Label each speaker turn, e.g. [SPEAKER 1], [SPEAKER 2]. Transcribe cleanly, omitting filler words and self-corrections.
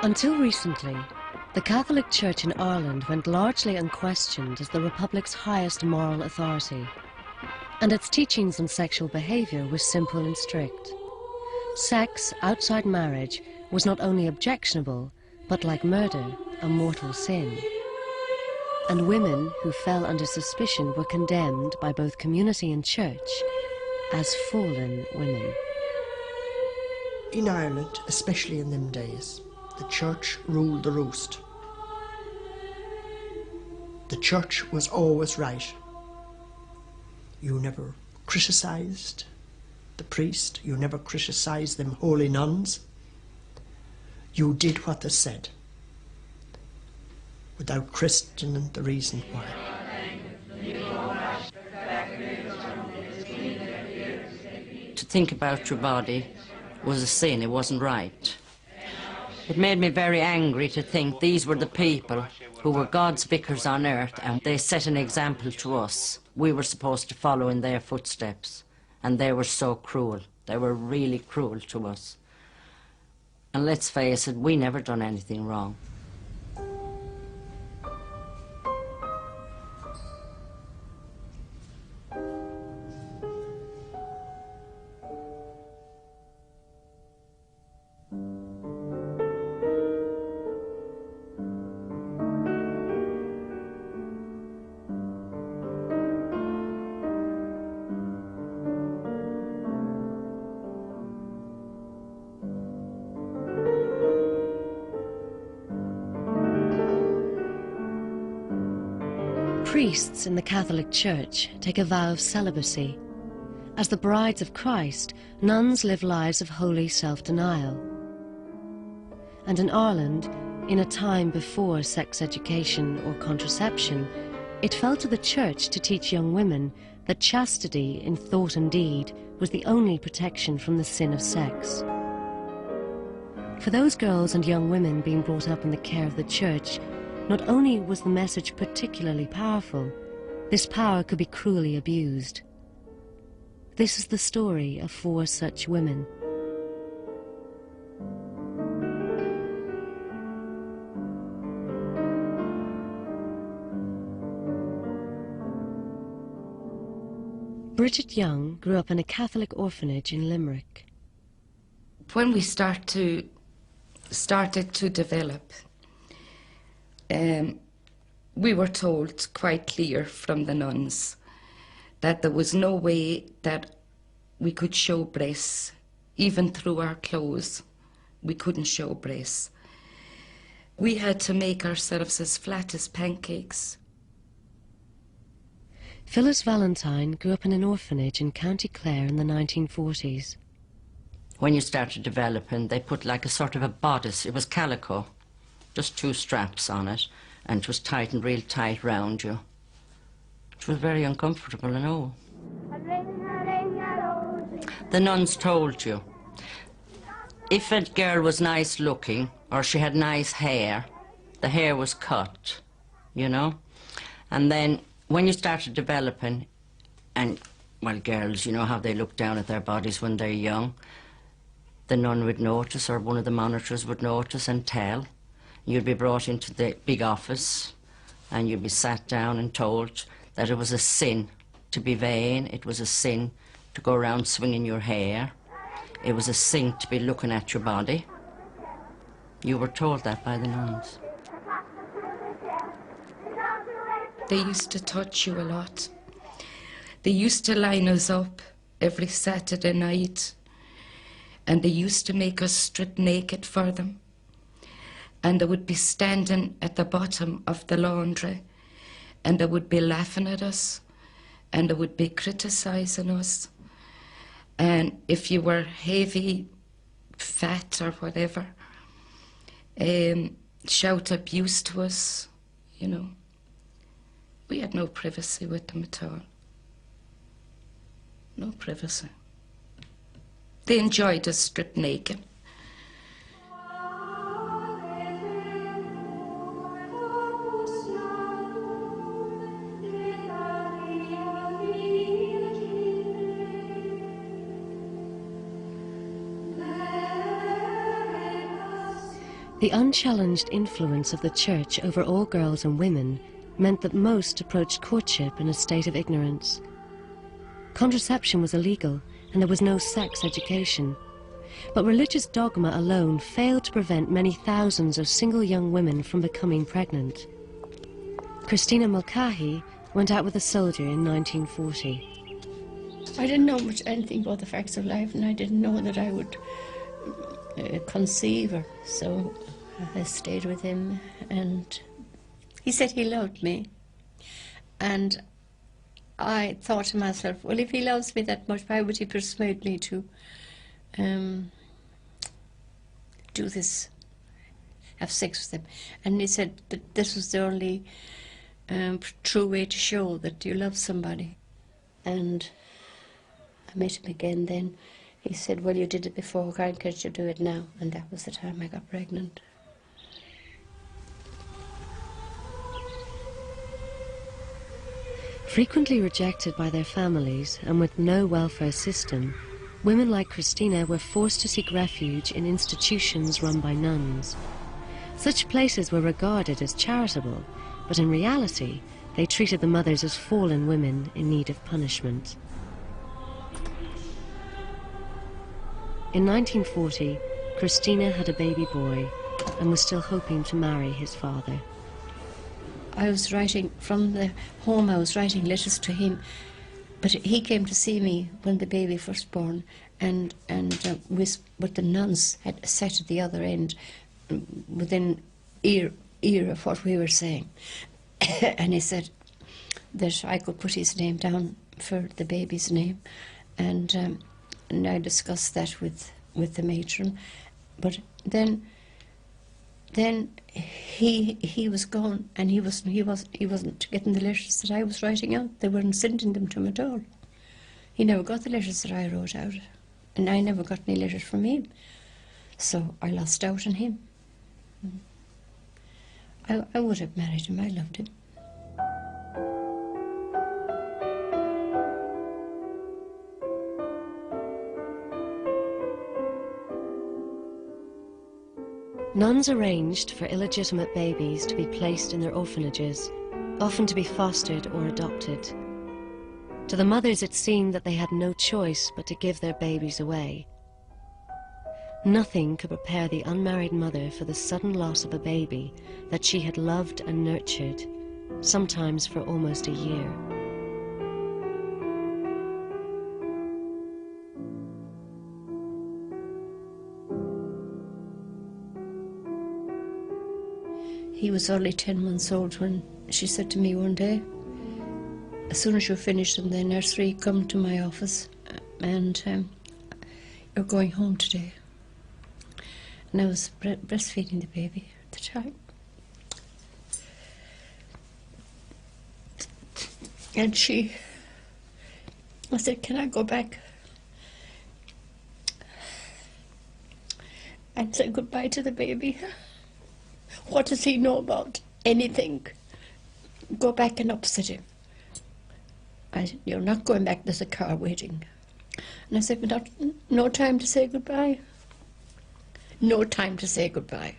[SPEAKER 1] Until recently, the Catholic Church in Ireland went largely unquestioned as the Republic's highest moral authority, and its teachings on sexual behaviour were simple and strict. Sex outside marriage was not only objectionable, but like murder, a mortal sin. And women who fell under suspicion were condemned by both community and church as fallen women.
[SPEAKER 2] In Ireland, especially in them days, the church ruled the roost. The church was always right. You never criticised the priest, you never criticised them holy nuns. You did what they said, without questioning the reason why.
[SPEAKER 3] To think about your body was a sin, it wasn't right. It made me very angry to think these were the people who were God's vicars on earth, and they set an example to us. We were supposed to follow in their footsteps, and they were so cruel. They were really cruel to us. And let's face it, we never done anything wrong.
[SPEAKER 1] Priests in the Catholic Church take a vow of celibacy. As the brides of Christ, nuns live lives of holy self-denial. And in Ireland, in a time before sex education or contraception, it fell to the Church to teach young women that chastity in thought and deed was the only protection from the sin of sex. For those girls and young women being brought up in the care of the Church, not only was the message particularly powerful, this power could be cruelly abused. This is the story of 4 such women. Bridget Young grew up in a Catholic orphanage in Limerick.
[SPEAKER 4] When we started to develop, we were told quite clear from the nuns that there was no way that we could show breasts. Even through our clothes, we couldn't show breasts. We had to make ourselves as flat as pancakes.
[SPEAKER 1] Phyllis Valentine grew up in an orphanage in County Clare in the 1940s.
[SPEAKER 3] When you started developing, they put like a sort of a bodice. It was calico, just 2 straps on it, and it was tightened real tight round you. It was very uncomfortable, I know. The nuns told you, if a girl was nice looking, or she had nice hair, the hair was cut, you know? And then when you started developing, and, well, girls, you know how they look down at their bodies when they're young, the nun would notice, or one of the monitors would notice and tell. You'd be brought into the big office, and you'd be sat down and told that it was a sin to be vain, it was a sin to go around swinging your hair, it was a sin to be looking at your body. You were told that by the nuns.
[SPEAKER 4] They used to touch you a lot. They used to line us up every Saturday night, and they used to make us strip naked for them. And they would be standing at the bottom of the laundry, and they would be laughing at us, and they would be criticising us. And if you were heavy, fat or whatever, shout abuse to us, you know. We had no privacy with them at all. No privacy. They enjoyed us stripped naked.
[SPEAKER 1] The unchallenged influence of the church over all girls and women meant that most approached courtship in a state of ignorance. Contraception was illegal, and there was no sex education. But religious dogma alone failed to prevent many thousands of single young women from becoming pregnant. Christina Mulcahy went out with a soldier in 1940.
[SPEAKER 5] I didn't know anything about the facts of life, and I didn't know that I would conceive her. So I stayed with him, and he said he loved me. And I thought to myself, well, if he loves me that much, why would he persuade me to do this, have sex with him? And he said that this was the only true way to show that you love somebody. And I met him again then. He said, well, you did it before, why can't you do it now? And that was the time I got pregnant.
[SPEAKER 1] Frequently rejected by their families and with no welfare system, women like Christina were forced to seek refuge in institutions run by nuns. Such places were regarded as charitable, but in reality, they treated the mothers as fallen women in need of punishment. In 1940, Christina had a baby boy and was still hoping to marry his father.
[SPEAKER 5] I was writing, from the home I was writing letters to him, but he came to see me when the baby first born, and with the nuns had sat at the other end, within ear of what we were saying. And he said that I could put his name down for the baby's name, and I discussed that with the matron. But then he was gone, and he wasn't getting the letters that I was writing out. They weren't sending them to him at all. He never got the letters that I wrote out, and I never got any letters from him. So I lost out on him. I would have married him. I loved him.
[SPEAKER 1] Nuns arranged for illegitimate babies to be placed in their orphanages, often to be fostered or adopted. To the mothers it seemed that they had no choice but to give their babies away. Nothing could prepare the unmarried mother for the sudden loss of a baby that she had loved and nurtured, sometimes for almost a year.
[SPEAKER 5] He was only 10 months old when she said to me one day, as soon as you're finished in the nursery, come to my office, and you're going home today. And I was breastfeeding the baby at the time. And I said, can I go back and say goodbye to the baby? What does he know about anything? Go back and upset him. I said, you're not going back, there's a car waiting. And I said, but no time to say goodbye. No time to say goodbye.